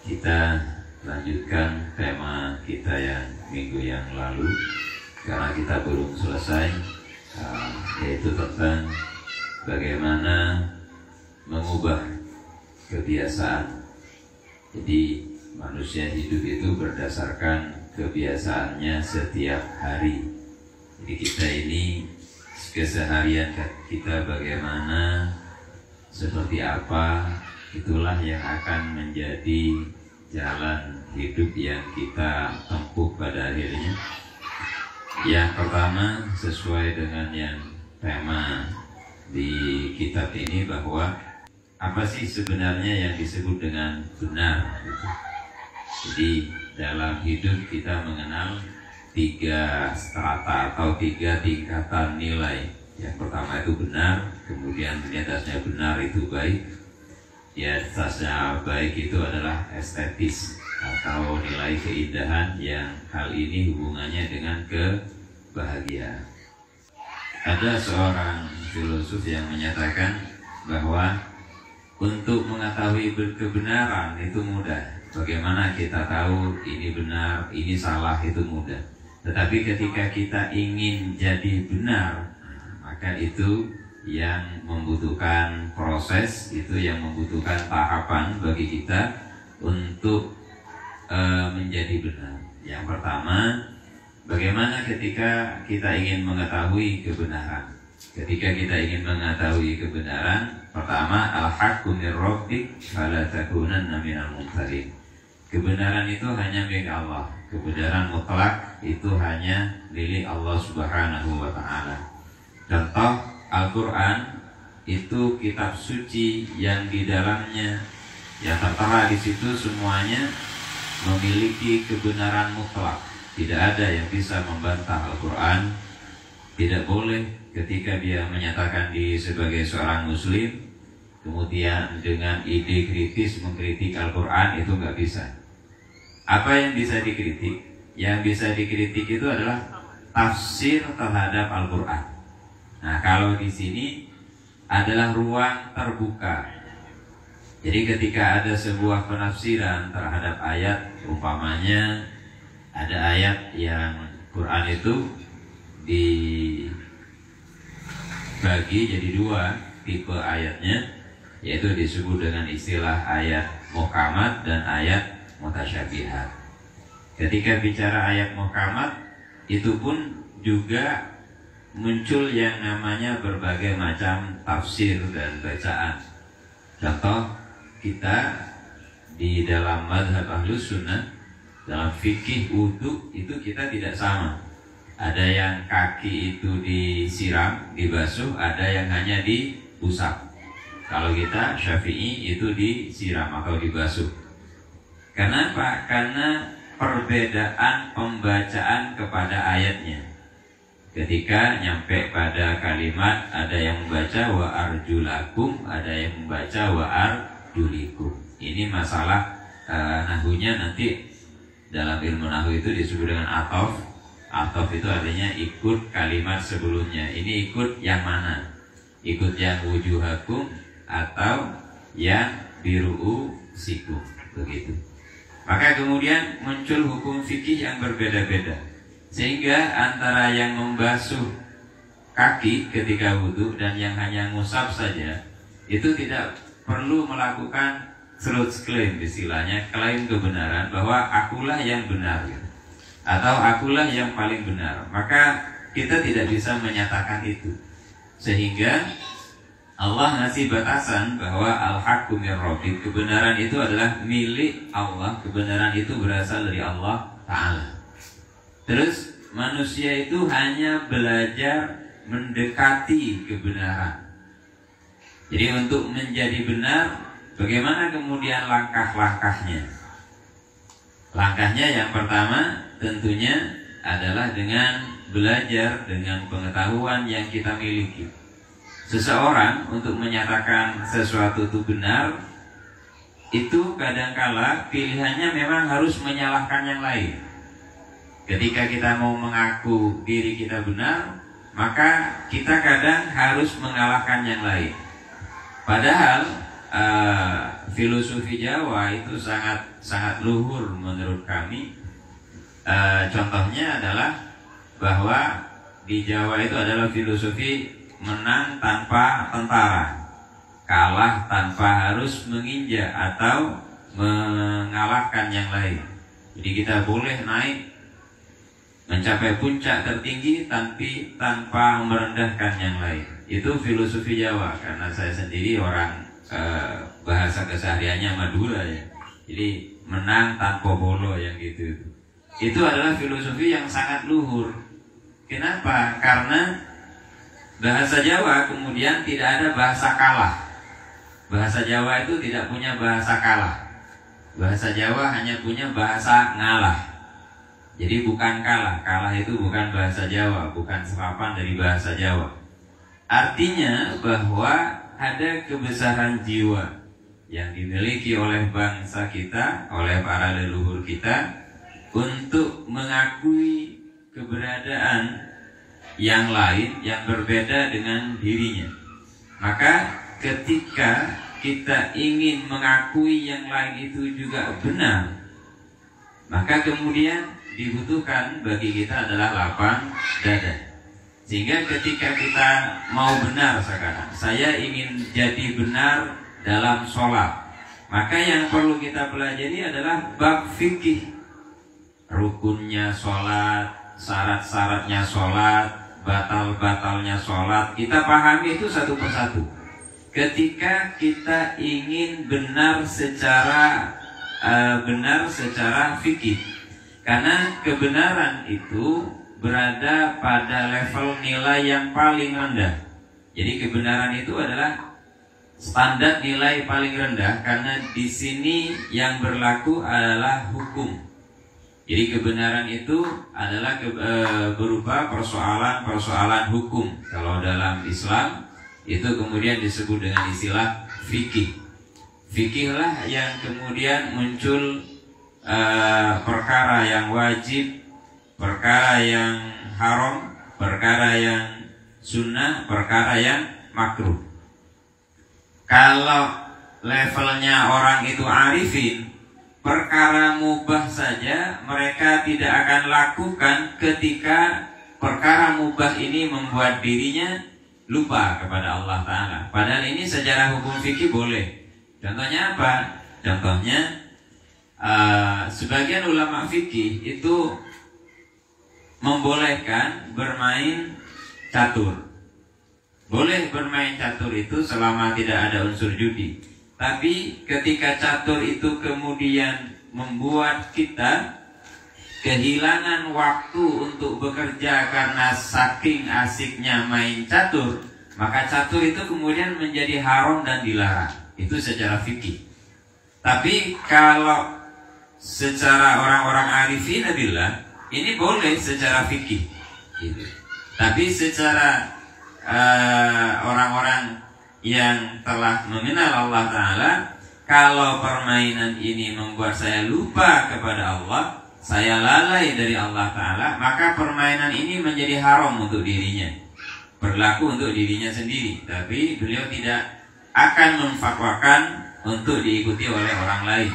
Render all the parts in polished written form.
Kita lanjutkan tema kita yang minggu yang lalu, karena kita belum selesai, yaitu tentang bagaimana mengubah kebiasaan. Jadi manusia hidup itu berdasarkan kebiasaannya setiap hari. Jadi kita ini keseharian kita bagaimana, seperti apa, itulah yang akan menjadi jalan hidup yang kita tempuh pada akhirnya. Yang pertama, sesuai dengan yang tema di kitab ini, bahwa apa sih sebenarnya yang disebut dengan benar gitu. Jadi dalam hidup kita mengenal 3 strata atau 3 tingkatan nilai. Yang pertama itu benar, kemudian di atasnya benar itu baik, di atasnya baik itu adalah estetis atau nilai keindahan, yang hal ini hubungannya dengan kebahagiaan. Ada seorang filosof yang menyatakan bahwa untuk mengetahui kebenaran itu mudah. Bagaimana kita tahu ini benar, ini salah, itu mudah. Tetapi ketika kita ingin jadi benar, maka itu yang membutuhkan proses, itu yang membutuhkan tahapan bagi kita untuk menjadi benar. Yang pertama, bagaimana ketika kita ingin mengetahui kebenaran? Ketika kita ingin mengetahui kebenaran, pertama, al-haqqu min rabbik fala takunanna minal mumtarin. Kebenaran itu hanya milik Allah. Kebenaran mutlak itu hanya milik Allah Subhanahu wa ta'ala. Contoh, Al-Quran itu kitab suci yang di dalamnya, yang tertera di situ semuanya memiliki kebenaran mutlak. Tidak ada yang bisa membantah Al-Quran. Tidak boleh ketika dia menyatakan diri sebagai seorang muslim, kemudian dengan ide kritis mengkritik Al-Quran, itu nggak bisa. Apa yang bisa dikritik? Yang bisa dikritik itu adalah tafsir terhadap Al-Quran. Nah, kalau di sini adalah ruang terbuka. Jadi ketika ada sebuah penafsiran terhadap ayat, umpamanya ada ayat yang Quran itu dibagi jadi 2 tipe ayatnya, yaitu disebut dengan istilah ayat muhkamat dan ayat mutasyabihat. Ketika bicara ayat muhkamat, itu pun juga muncul yang namanya berbagai macam tafsir dan bacaan. Contoh, kita di dalam mazhab Ahlus Sunnah, dalam fikih wudu itu kita tidak sama. Ada yang kaki itu disiram, dibasuh, ada yang hanya diusap. Kalau kita Syafi'i itu disiram atau dibasuh. Kenapa? Karena perbedaan pembacaan kepada ayatnya. Ketika nyampe pada kalimat, ada yang membaca wa arjulakum, ada yang membaca wa arjulikum. Ini masalah nahunya, nanti dalam ilmu nahu itu disebut dengan atof. Atof itu artinya ikut kalimat sebelumnya. Ini ikut yang mana? Ikut yang wujuhakum atau yang biru'usikum, begitu. Maka kemudian muncul hukum fikih yang berbeda-beda, sehingga antara yang membasuh kaki ketika wudhu dan yang hanya ngusap saja, itu tidak perlu melakukan truth claim, istilahnya klaim kebenaran bahwa akulah yang benar atau akulah yang paling benar. Maka kita tidak bisa menyatakan itu, sehingga Allah ngasih batasan bahwa al-haqqu min rabbik, kebenaran itu adalah milik Allah, kebenaran itu berasal dari Allah Ta'ala. Terus manusia itu hanya belajar mendekati kebenaran. Jadi untuk menjadi benar, bagaimana kemudian langkah-langkahnya? Langkahnya yang pertama tentunya adalah dengan belajar dengan pengetahuan yang kita miliki. Seseorang untuk menyatakan sesuatu itu benar, itu kadangkala pilihannya memang harus menyalahkan yang lain. Ketika kita mau mengaku diri kita benar, maka kita kadang harus mengalahkan yang lain. Padahal filosofi Jawa itu sangat luhur menurut kami. Contohnya adalah bahwa di Jawa itu adalah filosofi menang tanpa tentara, kalah tanpa harus menginjak atau mengalahkan yang lain. Jadi kita boleh naik mencapai puncak tertinggi tanpa merendahkan yang lain. Itu filosofi Jawa, karena saya sendiri orang bahasa kesehariannya Madura ya. Jadi menang tanpa bolo yang gitu. Itu adalah filosofi yang sangat luhur. Kenapa? Karena bahasa Jawa kemudian tidak ada bahasa kalah. Bahasa Jawa itu tidak punya bahasa kalah. Bahasa Jawa hanya punya bahasa ngalah. Jadi bukan kalah. Kalah itu bukan bahasa Jawa, bukan serapan dari bahasa Jawa. Artinya bahwa ada kebesaran jiwa yang dimiliki oleh bangsa kita, oleh para leluhur kita, untuk mengakui keberadaan yang lain yang berbeda dengan dirinya. Maka ketika kita ingin mengakui yang lain itu juga benar, maka kemudian dibutuhkan bagi kita adalah lapang dada. Sehingga ketika kita mau benar sekarang, saya ingin jadi benar dalam sholat, maka yang perlu kita pelajari adalah bab fikih. Rukunnya sholat, syarat-syaratnya sholat, batal-batalnya sholat, kita pahami itu satu persatu. Ketika kita ingin benar secara fikih, karena kebenaran itu berada pada level nilai yang paling rendah. Jadi kebenaran itu adalah standar nilai paling rendah, karena di sini yang berlaku adalah hukum. Jadi kebenaran itu adalah berupa persoalan hukum. Kalau dalam Islam itu kemudian disebut dengan istilah fikih. Fikihlah yang kemudian muncul perkara yang wajib, perkara yang haram, perkara yang sunnah, perkara yang makruh. Kalau levelnya orang itu arifin, perkara mubah saja mereka tidak akan lakukan ketika perkara mubah ini membuat dirinya lupa kepada Allah Ta'ala. Padahal ini secara hukum fikih boleh. Contohnya apa? Contohnya sebagian ulama fikih itu membolehkan bermain catur. Boleh bermain catur itu selama tidak ada unsur judi. Tapi ketika catur itu kemudian membuat kita kehilangan waktu untuk bekerja karena saking asiknya main catur, maka catur itu kemudian menjadi haram dan dilarang. Itu secara fikih. Tapi kalau secara orang-orang arifin billah, ini boleh secara fikih gitu. Tapi secara orang-orang yang telah mengenal Allah Ta'ala, kalau permainan ini membuat saya lupa kepada Allah, saya lalai dari Allah Ta'ala, maka permainan ini menjadi haram untuk dirinya, berlaku untuk dirinya sendiri. Tapi beliau tidak akan memfatwakan untuk diikuti oleh orang lain.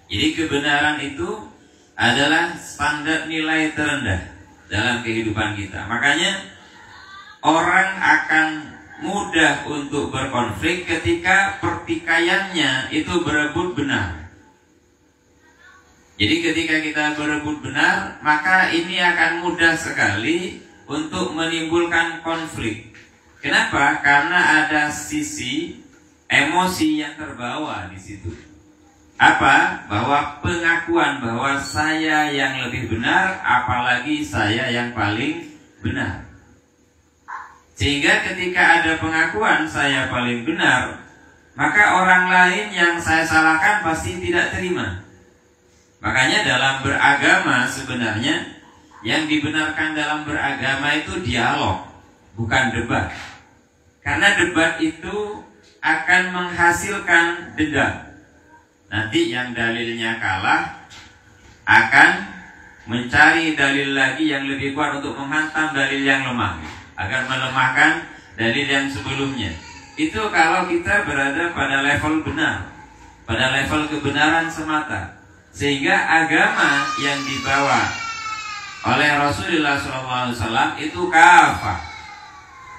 Jadi kebenaran itu adalah standar nilai terendah dalam kehidupan kita. Makanya orang akan mudah untuk berkonflik ketika pertikaiannya itu berebut benar. Jadi ketika kita berebut benar, maka ini akan mudah sekali untuk menimbulkan konflik. Kenapa? Karena ada sisi emosi yang terbawa di situ. Apa? Bahwa pengakuan bahwa saya yang lebih benar, apalagi saya yang paling benar. Sehingga ketika ada pengakuan saya paling benar, maka orang lain yang saya salahkan pasti tidak terima. Makanya dalam beragama sebenarnya yang dibenarkan dalam beragama itu dialog, bukan debat. Karena debat itu akan menghasilkan dendam. Nanti yang dalilnya kalah akan mencari dalil lagi yang lebih kuat untuk menghantam dalil yang lemah, agar melemahkan dalil yang sebelumnya. itu kalau kita berada pada level benar, pada level kebenaran semata, sehingga agama yang dibawa oleh Rasulullah SAW itu kafah.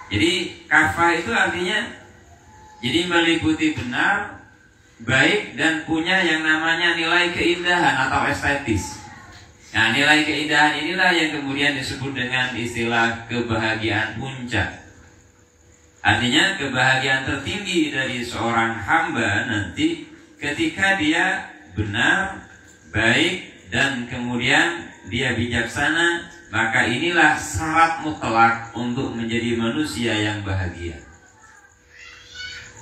Jadi kafah itu artinya jadi meliputi benar, baik, dan punya yang namanya nilai keindahan atau estetis. Nah, nilai keindahan inilah yang kemudian disebut dengan istilah kebahagiaan puncak. Artinya kebahagiaan tertinggi dari seorang hamba nanti ketika dia benar, baik, dan kemudian dia bijaksana, maka inilah syarat mutlak untuk menjadi manusia yang bahagia.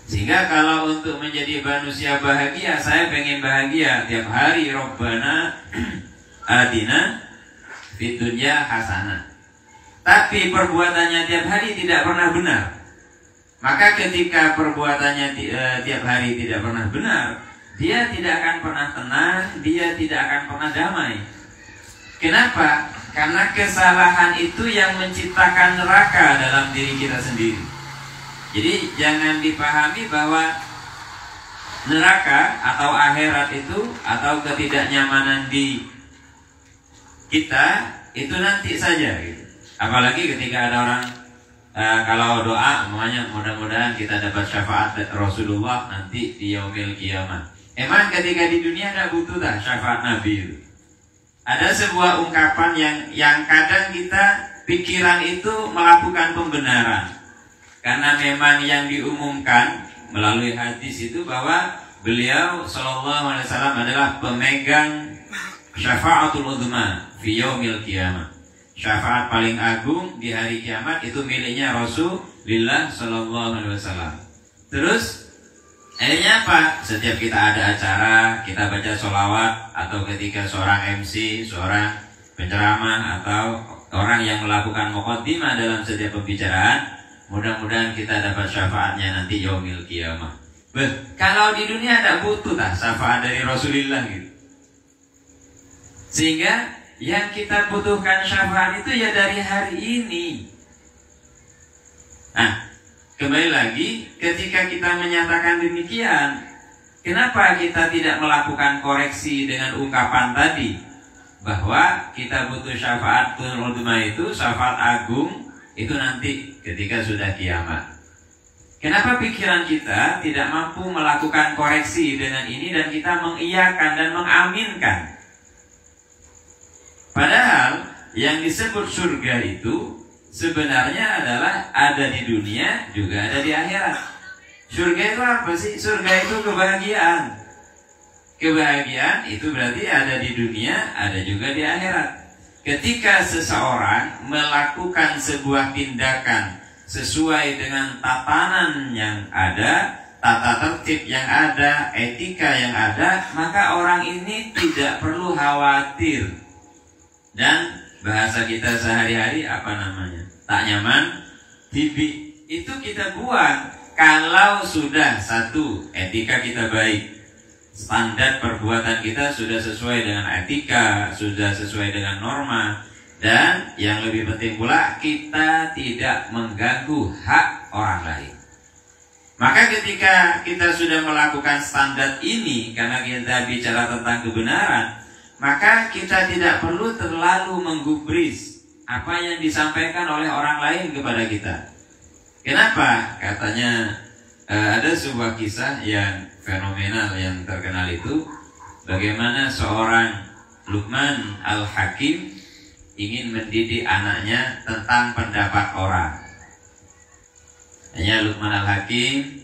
Sehingga kalau untuk menjadi manusia bahagia, saya pengen bahagia tiap hari, Rabbana atina fid dunya hasanah. Tapi perbuatannya tiap hari tidak pernah benar. Maka ketika perbuatannya tiap hari tidak pernah benar, dia tidak akan pernah tenang, dia tidak akan pernah damai. Kenapa? Karena kesalahan itu yang menciptakan neraka dalam diri kita sendiri. Jadi jangan dipahami bahwa neraka atau akhirat itu atau ketidaknyamanan di kita itu nanti saja gitu. Apalagi ketika ada orang kalau doa namanya mudah-mudahan kita dapat syafaat Rasulullah nanti di yaumil kiamah. Emang ketika di dunia ada butuh tak syafaat Nabi itu? Ada sebuah ungkapan yang kadang kita pikiran itu melakukan pembenaran. Karena memang yang diumumkan melalui hadis itu bahwa beliau sallallahu alaihi wasallam adalah pemegang syafaatul uzma fi yaumil qiyamah. Syafaat paling agung di hari kiamat itu miliknya Rasulullah sallallahu alaihi wasallam. Terus akhirnya apa? Setiap kita ada acara, kita baca sholawat, atau ketika seorang MC, seorang penceramah, atau orang yang melakukan muqaddimah dalam setiap pembicaraan, mudah-mudahan kita dapat syafaatnya nanti yaumil qiyamah. Kalau di dunia ada butuh tak syafaat dari Rasulullah gitu. Sehingga yang kita butuhkan syafaat itu ya dari hari ini. Nah, kembali lagi ketika kita menyatakan demikian, kenapa kita tidak melakukan koreksi dengan ungkapan tadi bahwa kita butuh syafaat ulama itu, syafaat agung itu nanti ketika sudah kiamat. Kenapa pikiran kita tidak mampu melakukan koreksi dengan ini dan kita mengiyakan dan mengaminkan? Padahal yang disebut surga itu sebenarnya adalah ada di dunia juga ada di akhirat. Surga itu apa sih? Surga itu kebahagiaan. Kebahagiaan itu berarti ada di dunia, ada juga di akhirat. Ketika seseorang melakukan sebuah tindakan sesuai dengan tatanan yang ada, tata tertib yang ada, etika yang ada, maka orang ini tidak perlu khawatir. Dan bahasa kita sehari-hari apa namanya? Tak nyaman, tibi. Itu kita buang kalau sudah satu, etika kita baik. Standar perbuatan kita sudah sesuai dengan etika, sudah sesuai dengan norma, dan yang lebih penting pula kita tidak mengganggu hak orang lain. Maka ketika kita sudah melakukan standar ini, karena kita bicara tentang kebenaran, maka kita tidak perlu terlalu menggubris apa yang disampaikan oleh orang lain kepada kita. Kenapa? Katanya ada sebuah kisah yang fenomenal yang terkenal itu bagaimana seorang Luqman Al-Hakim ingin mendidik anaknya tentang pendapat orang. Hanya Luqman Al-Hakim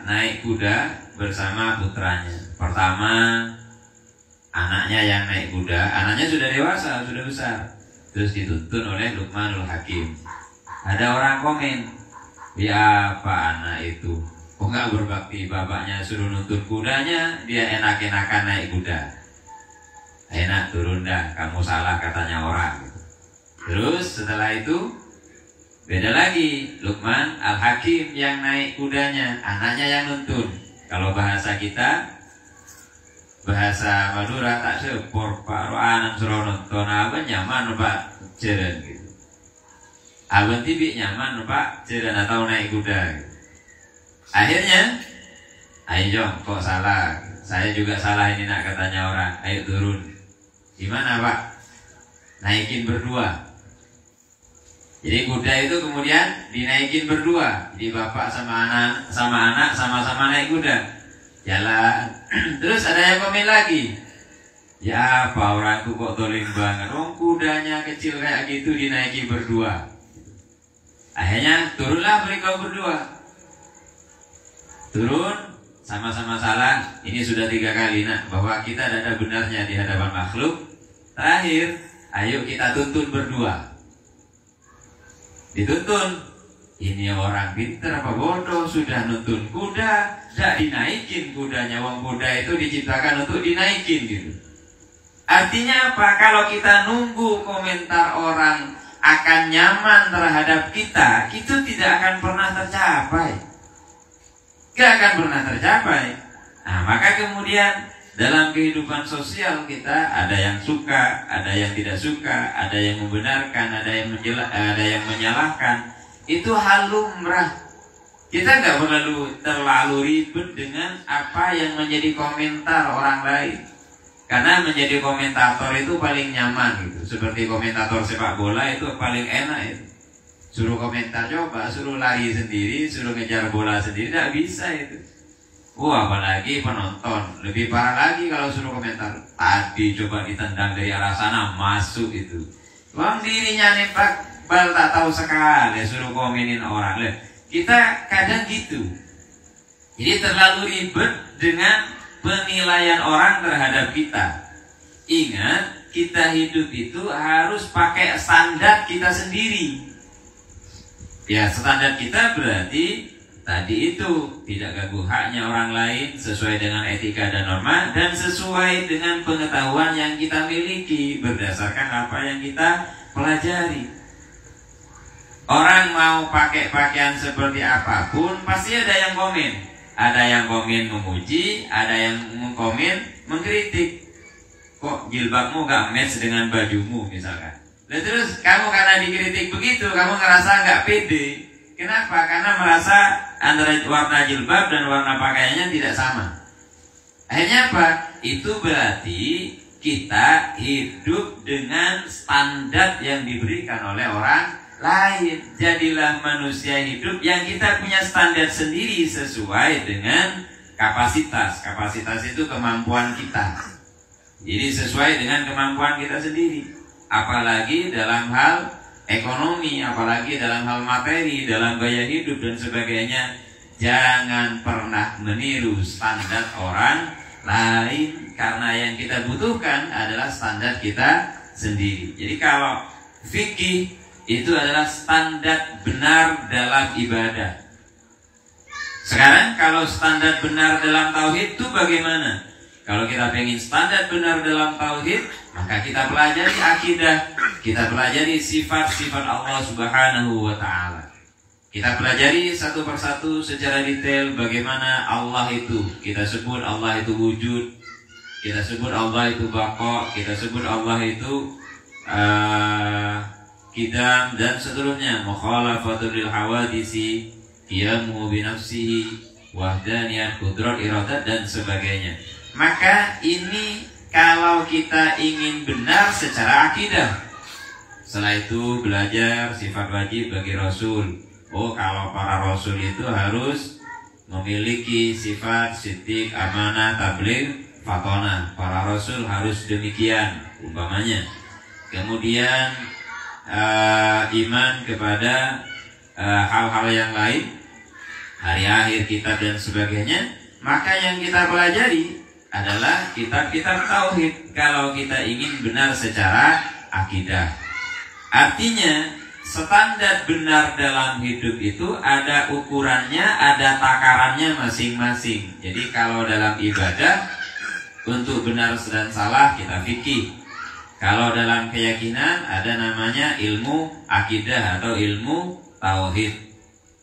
naik kuda bersama putranya. Pertama anaknya yang naik kuda, anaknya sudah dewasa, sudah besar. Terus dituntun oleh Luqman Al-Hakim. Ada orang komen, ya apa anak itu? Kok nggak berbakti, bapaknya suruh nuntun kudanya, dia enak-enakan naik kuda. Enak turun dah, kamu salah katanya orang. Terus setelah itu beda lagi, Luqman Al-Hakim yang naik kudanya, anaknya yang nuntun. Kalau bahasa kita, bahasa Madura tak sepor Pak Roanan suruh nonton apa nyaman Pak Jeren gitu. Abang tibi nyaman Pak, tidak tahu naik kuda. Akhirnya, ayo kok salah, saya juga salah ini nak katanya orang. Ayo turun. Gimana Pak? Naikin berdua. Jadi kuda itu kemudian dinaikin berdua. Jadi bapak sama anak sama-sama naik kuda. Jalan. Terus ada yang komen lagi. Ya apa orangku kok dolim banget. Kudanya kecil kayak gitu dinaiki berdua. Akhirnya turunlah mereka berdua. Turun, sama-sama salah. Ini sudah 3 kali nak, bahwa kita ada benarnya di hadapan makhluk. Terakhir, ayo kita tuntun berdua. Dituntun. Ini orang pintar apa bodoh, sudah nuntun kuda, tidak dinaikin kudanya. Wong kuda itu diciptakan untuk dinaikin gitu. Artinya apa? Kalau kita nunggu komentar orang akan nyaman terhadap kita, itu tidak akan pernah tercapai. Tidak akan pernah tercapai. Nah, maka kemudian dalam kehidupan sosial kita ada yang suka, ada yang tidak suka, ada yang membenarkan, ada yang menyalahkan. Itu hal lumrah. Kita nggak perlu terlalu ribet dengan apa yang menjadi komentar orang lain. Karena menjadi komentator itu paling nyaman gitu. Seperti komentator sepak bola itu paling enak itu. Suruh komentar coba, suruh lari sendiri, suruh ngejar bola sendiri, tidak bisa itu. Apalagi penonton. Lebih parah lagi kalau suruh komentar. Tadi coba ditendang dari arah sana, masuk itu. Wong dirinya nembak bal tak tahu sekali, suruh komenin orang. Kita kadang gitu. Jadi terlalu ribet dengan penilaian orang terhadap kita. Ingat, kita hidup itu harus pakai standar kita sendiri. Ya, standar kita berarti tadi itu tidak ganggu haknya orang lain, sesuai dengan etika dan norma, dan sesuai dengan pengetahuan yang kita miliki berdasarkan apa yang kita pelajari. Orang mau pakai pakaian seperti apapun pasti ada yang komen. Ada yang komen memuji, ada yang komen mengkritik. Kok jilbabmu gak match dengan bajumu misalkan. Dan terus kamu karena dikritik begitu, kamu ngerasa gak pede. Kenapa? Karena merasa antara warna jilbab dan warna pakaiannya tidak sama. Akhirnya apa? Itu berarti kita hidup dengan standar yang diberikan oleh orang lain. Jadilah manusia hidup yang kita punya standar sendiri sesuai dengan kapasitas. Kapasitas itu kemampuan kita. Jadi sesuai dengan kemampuan kita sendiri. Apalagi dalam hal ekonomi, apalagi dalam hal materi, dalam gaya hidup dan sebagainya. Jangan pernah meniru standar orang lain, karena yang kita butuhkan adalah standar kita sendiri. Jadi kalau fikih itu adalah standar benar dalam ibadah. Sekarang kalau standar benar dalam tauhid itu bagaimana? Kalau kita pengen standar benar dalam tauhid, maka kita pelajari akidah, kita pelajari sifat-sifat Allah Subhanahu wa ta'ala. Kita pelajari satu persatu secara detail bagaimana Allah itu. Kita sebut Allah itu wujud, kita sebut Allah itu baqa, kita sebut Allah itu Qidam dan seterusnya. Mukhalafatul lil hawadisi, qiyamu bi nafsihi, wahdaniyat, qudrat, iradat dan sebagainya. Maka ini kalau kita ingin benar secara akidah. Setelah itu belajar sifat wajib bagi Rasul. Kalau para Rasul itu harus memiliki sifat siddiq, amanah, tabligh, fatonah. Para Rasul harus demikian umpamanya. Kemudian iman kepada hal-hal yang lain, hari akhir, kitab dan sebagainya. Maka yang kita pelajari adalah kitab-kitab tauhid kalau kita ingin benar secara akidah. Artinya standar benar dalam hidup itu ada ukurannya, ada takarannya masing-masing. Jadi kalau dalam ibadah, untuk benar dan salah kita fikih. Kalau dalam keyakinan ada namanya ilmu akidah atau ilmu tauhid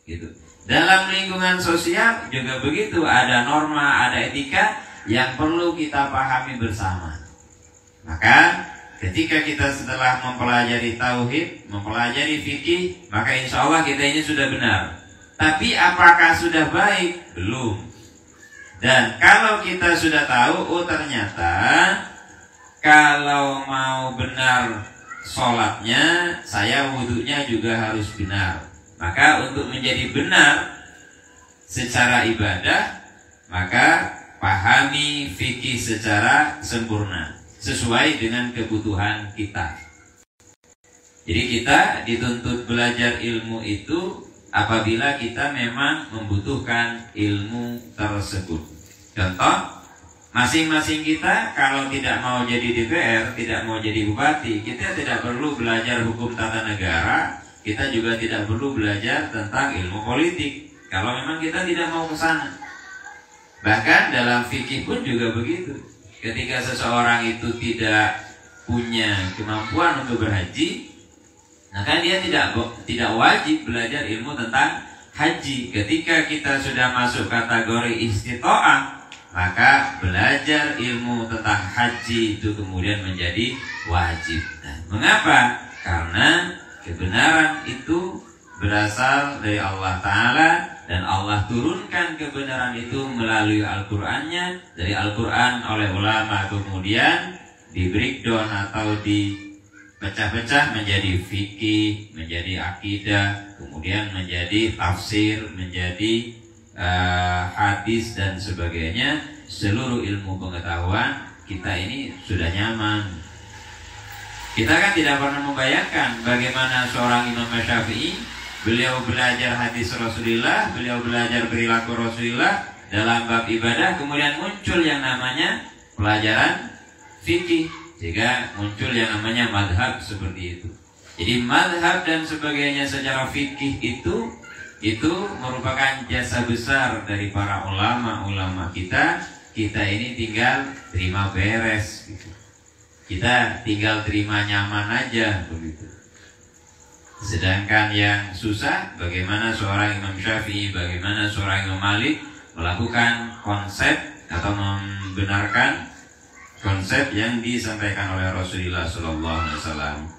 gitu. Dalam lingkungan sosial juga begitu, ada norma, ada etika yang perlu kita pahami bersama. Maka ketika kita setelah mempelajari tauhid, mempelajari fikih, maka insya Allah kita ini sudah benar. Tapi apakah sudah baik? Belum. Dan kalau kita sudah tahu, oh ternyata kalau mau benar sholatnya, saya wudhunya juga harus benar. Maka untuk menjadi benar secara ibadah, maka pahami fikih secara sempurna sesuai dengan kebutuhan kita. Jadi kita dituntut belajar ilmu itu apabila kita memang membutuhkan ilmu tersebut. Contoh, masing-masing kita kalau tidak mau jadi DPR, tidak mau jadi bupati, kita tidak perlu belajar hukum tata negara, kita juga tidak perlu belajar tentang ilmu politik kalau memang kita tidak mau ke sana. Bahkan dalam fikih pun juga begitu. Ketika seseorang itu tidak punya kemampuan untuk berhaji, maka dia tidak wajib belajar ilmu tentang haji. Ketika kita sudah masuk kategori istito'ah, maka belajar ilmu tentang haji itu kemudian menjadi wajib. Nah, mengapa? Karena kebenaran itu berasal dari Allah Ta'ala, dan Allah turunkan kebenaran itu melalui Al-Qur'annya. Dari Al-Qur'an oleh ulama kemudian di breakdown atau dipecah-pecah menjadi fikih, menjadi akidah, kemudian menjadi tafsir, menjadi hadis dan sebagainya. Seluruh ilmu pengetahuan kita ini sudah nyaman. Kita kan tidak pernah membayangkan bagaimana seorang Imam Syafi'i, beliau belajar hadis Rasulullah, beliau belajar perilaku Rasulullah dalam bab ibadah, kemudian muncul yang namanya pelajaran fikih, sehingga muncul yang namanya madhab seperti itu. Jadi madhab dan sebagainya secara fikih itu merupakan jasa besar dari para ulama-ulama kita. Kita ini tinggal terima beres gitu. Kita tinggal terima nyaman aja begitu. Sedangkan yang susah, bagaimana seorang Imam Syafi'i, bagaimana seorang Imam Malik melakukan konsep atau membenarkan konsep yang disampaikan oleh Rasulullah SAW.